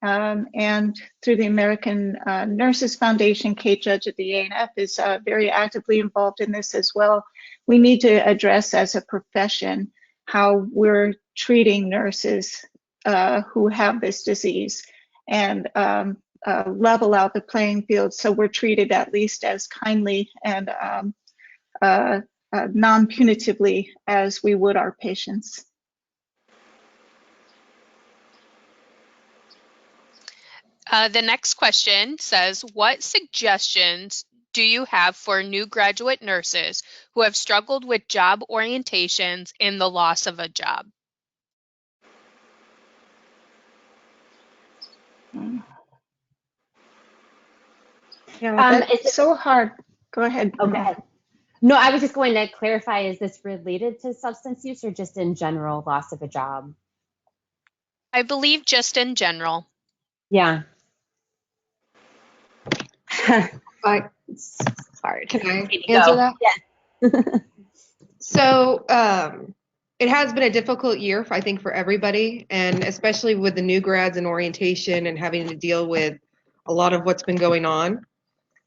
and through the American Nurses Foundation. Kate Judge at the ANF is very actively involved in this as well. We need to address as a profession how we're treating nurses who have this disease and level out the playing field so we're treated at least as kindly and non-punitively as we would our patients. The next question says, what suggestions do you have for new graduate nurses who have struggled with job orientations and the loss of a job? Yeah, it's so hard. Go ahead. Oh, go ahead. No, I was just going to clarify, is this related to substance use or just in general loss of a job? I believe just in general. Yeah. It's hard. Can I answer that? Yeah. So it has been a difficult year, I think, for everybody, and especially with the new grads and orientation and having to deal with a lot of what's been going on.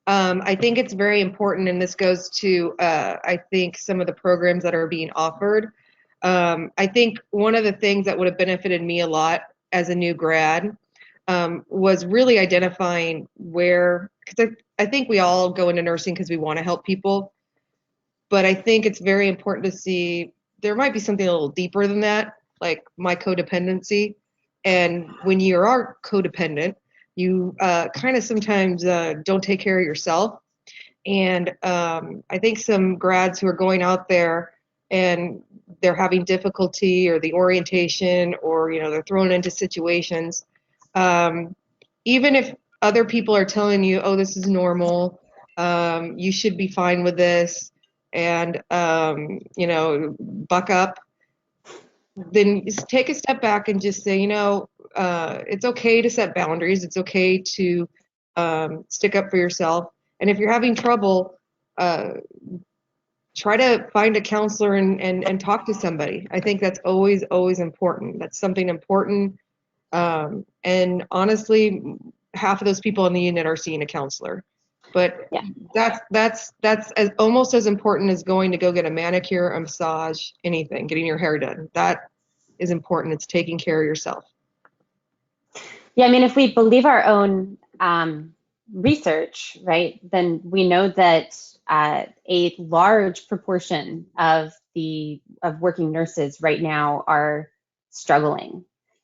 I think it's very important, and this goes to, I think, some of the programs that are being offered. I think one of the things that would have benefited me a lot as a new grad was really identifying where, because I think we all go into nursing because we want to help people, but I think it's very important to see there might be something a little deeper than that, like my codependency. And when you are codependent, you kind of sometimes don't take care of yourself. And I think some grads who are going out there and they're having difficulty, or the orientation, or they're thrown into situations, even if other people are telling you, oh, this is normal, you should be fine with this, and buck up, then just take a step back and just say, it's okay to set boundaries. It's okay to stick up for yourself. And if you're having trouble, try to find a counselor and talk to somebody. I think that's always, always important. That's something important. And honestly, half of those people in the unit are seeing a counselor. But yeah, that's almost as important as going to go get a manicure, a massage, anything, getting your hair done. That is important. It's taking care of yourself. Yeah, I mean, if we believe our own research, right, then we know that a large proportion of working nurses right now are struggling.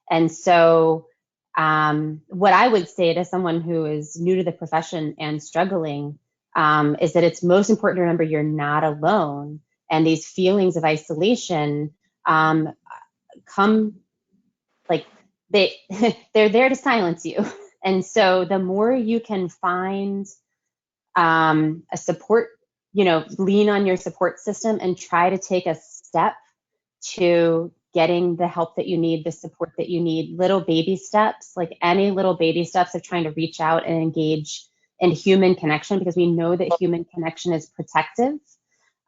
And so what I would say to someone who is new to the profession and struggling is that it's most important to remember you're not alone. And these feelings of isolation come, like, they're there to silence you. And so the more you can find a support, lean on your support system and try to take a step to getting the help that you need, the support that you need, little baby steps, like any little baby steps of trying to reach out and engage in human connection, because we know that human connection is protective.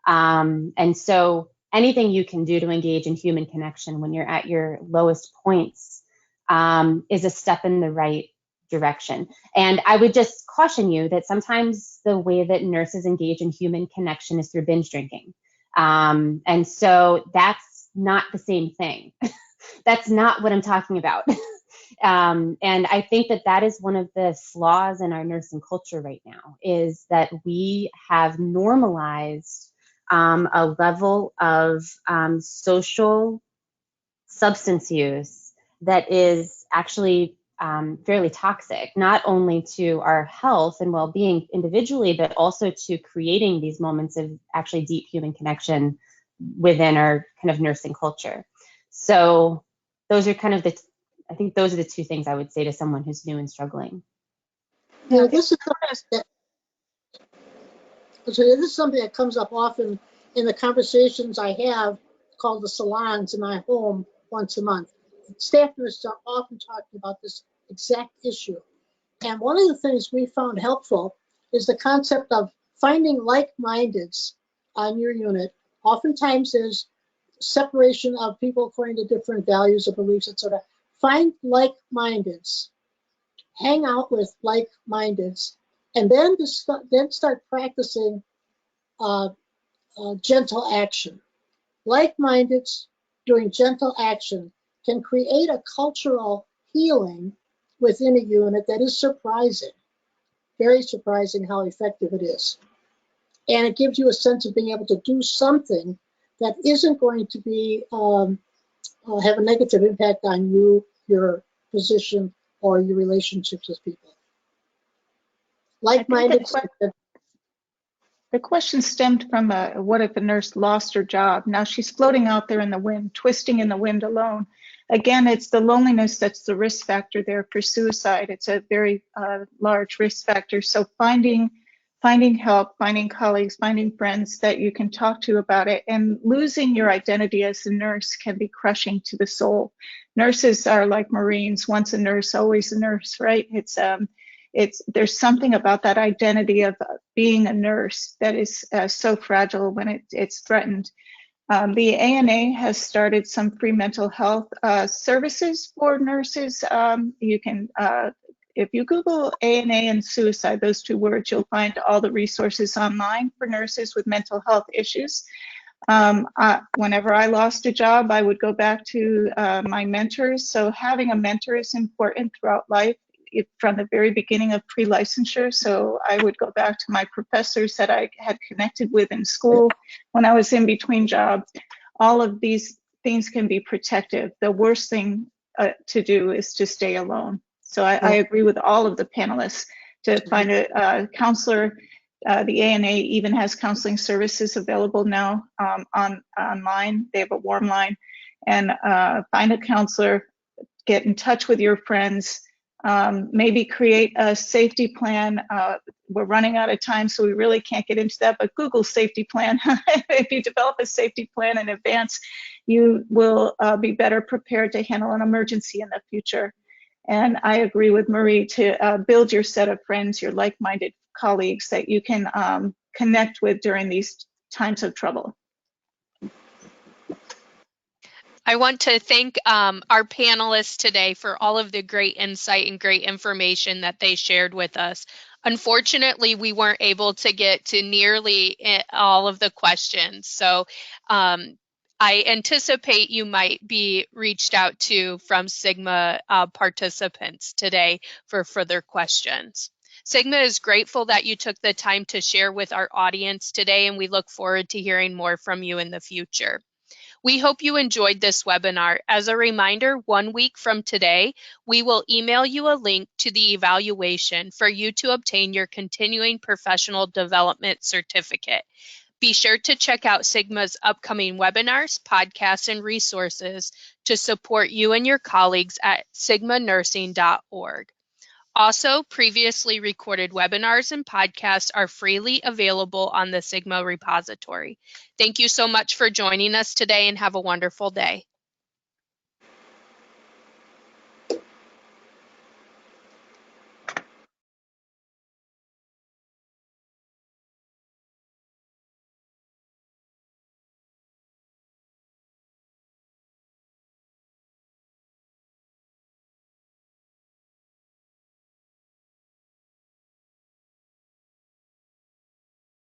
And so anything you can do to engage in human connection when you're at your lowest points is a step in the right direction. And I would just caution you that sometimes the way that nurses engage in human connection is through binge drinking. And so that's not the same thing. That's not what I'm talking about. And I think that is one of the flaws in our nursing culture right now, is that we have normalized a level of social substance use that is actually fairly toxic, not only to our health and well-being individually, but also to creating these moments of actually deep human connection within our kind of nursing culture. So those are kind of I think those are the two things I would say to someone who's new and struggling. This is something that comes up often in the conversations I have, called the salons in my home once a month. Staff nurses are often talking about this exact issue. And one of the things we found helpful is the concept of finding like-mindeds on your unit. Oftentimes there's separation of people according to different values or beliefs, etc. Find like-mindeds, hang out with like-mindeds, and then start practicing gentle action. Like-mindeds doing gentle action can create a cultural healing within a unit that is surprising, very surprising how effective it is. And it gives you a sense of being able to do something that isn't going to be have a negative impact on you, your position, or your relationships with people. Like-minded. The question stemmed from what if a nurse lost her job? Now she's floating out there in the wind, twisting in the wind alone. Again, it's the loneliness that's the risk factor there for suicide. It's a very large risk factor. So finding help, finding colleagues, finding friends that you can talk to about it, and losing your identity as a nurse can be crushing to the soul. Nurses are like Marines, once a nurse, always a nurse, right? There's something about that identity of being a nurse that is so fragile when it's threatened. The ANA has started some free mental health services for nurses. You can, if you Google ANA and suicide, those two words, you'll find all the resources online for nurses with mental health issues. Whenever I lost a job, I would go back to my mentors. So having a mentor is important throughout life, from the very beginning of pre-licensure. So I would go back to my professors that I had connected with in school when I was in between jobs. All of these things can be protective. The worst thing to do is to stay alone. So I agree with all of the panelists to find a counselor. The ANA even has counseling services available now online. They have a warm line, and find a counselor, get in touch with your friends, maybe create a safety plan. We're running out of time, so we really can't get into that, but Google safety plan. If you develop a safety plan in advance, you will be better prepared to handle an emergency in the future. And I agree with Marie to build your set of friends, your like-minded colleagues that you can connect with during these times of trouble. I want to thank our panelists today for all of the great insight and great information that they shared with us. Unfortunately, we weren't able to get to nearly all of the questions. So I anticipate you might be reached out to from Sigma participants today for further questions. Sigma is grateful that you took the time to share with our audience today, and we look forward to hearing more from you in the future. We hope you enjoyed this webinar. As a reminder, 1 week from today, we will email you a link to the evaluation for you to obtain your continuing professional development certificate. Be sure to check out Sigma's upcoming webinars, podcasts, and resources to support you and your colleagues at sigmanursing.org. Also, previously recorded webinars and podcasts are freely available on the Sigma repository. Thank you so much for joining us today, and have a wonderful day.